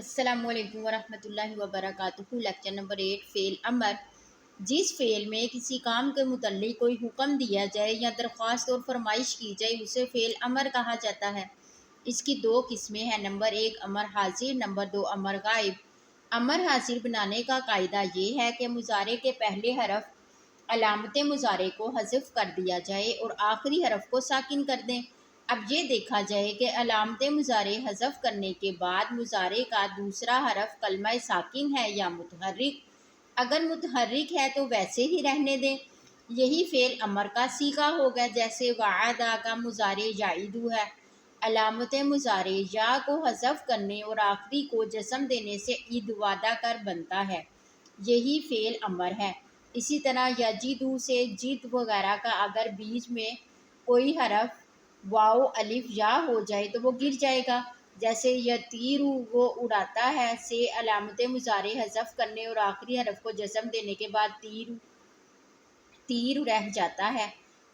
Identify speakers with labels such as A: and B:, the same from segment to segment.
A: السلام علیکم ورحمۃ اللہ وبرکاتہ۔ لیکچر نمبر 8 فعل امر۔ جس فعل میں کسی کام کے متعلق کوئی حکم دیا جائے یا درخواست اور فرمائش کی جائے اسے فعل امر کہا جاتا ہے۔ اس کی دو قسمیں ہیں، نمبر 1 امر حاضر، نمبر 2 امر غائب۔ امر حاضر بنانے کا قاعدہ یہ ہے کہ مضارع کے پہلے حرف علامت مضارع کو حذف کر دیا جائے اور آخری حرف کو ساکن کر دیں۔ اب یہ دیکھا جائے کہ علامت مضارع حذف کرنے کے بعد مضارع کا دوسرا حرف کلمہ ساکن ہے یا متحرک۔ اگر متحرک ہے تو ویسے ہی رہنے دیں، یہی فعل امر کا صیغہ ہوگا۔ جیسے وعدہ کا مضارع یعیدو ہے، علامت مضارع یا کو حذف کرنے اور آخری کو جزم دینے سے عید وعدہ کر بنتا ہے، یہی فعل امر ہے۔ اسی طرح یجدو سے جد وغیرہ کا اگر بیچ میں کوئی حرف واو الف یا ہو جائے تو وہ گر جائے گا۔ جیسے یطیرو وہ اڑاتا ہے سے علامت مضارع حذف کرنے اور آخری حرف کو جزم دینے کے بعد تیر رہ جاتا ہے،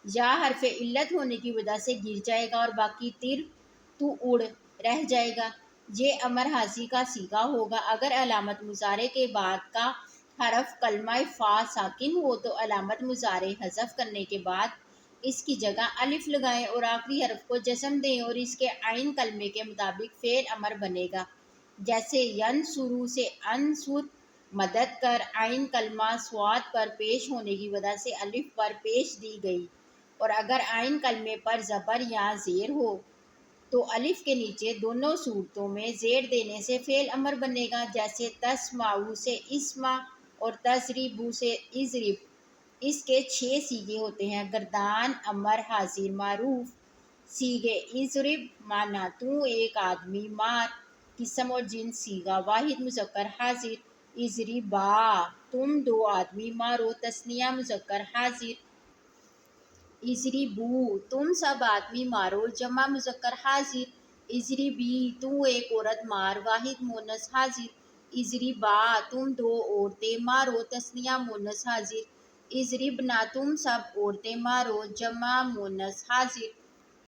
A: یا حرف علت ہونے کی وجہ سے گر جائے گا اور باقی تیر تو اڑ رہ جائے گا۔ یہ امر حاضر کا صیغہ ہوگا۔ اگر علامت مضارع کے بعد کا حرف کلمہ فا ساکن ہو تو علامت مضارع حذف کرنے کے بعد اس کی جگہ الف لگائیں اور آخری حرف کو جزم دیں اور اس کے عین کلمے کے مطابق فعل امر بنے گا۔ جیسے ینصرو سے انصر مدد کر، عین کلمہ صاد پر پیش ہونے کی وجہ سے الف پر پیش دی گئی، اور اگر عین کلمے پر زبر یا زیر ہو تو الف کے نیچے دونوں صورتوں میں زیر دینے سے فعل امر بنے گا۔ جیسے تسمعو سے اسمع اور تضربو سے اضرب۔ اس کے 6 صیغے ہوتے ہیں: گردان، امر حاضر معروف۔ صیغے: اضرب معنی تو ایک آدمی مار، قسم اور جنس صیغہ واحد مذکر حاضر۔ اضربا تم دو آدمی مارو، تثنیہ مذکر حاضر۔ اضربو تم سب آدمی مارو، جمع مذکر حاضر۔ اضربی تو ایک عورت مار، واحد مؤنث حاضر۔ اضربا تم دو عورتیں مارو، تثنیہ مؤنث حاضر۔ اضربنا تم سب عورتیں مارو، جمع مؤنث حاضر۔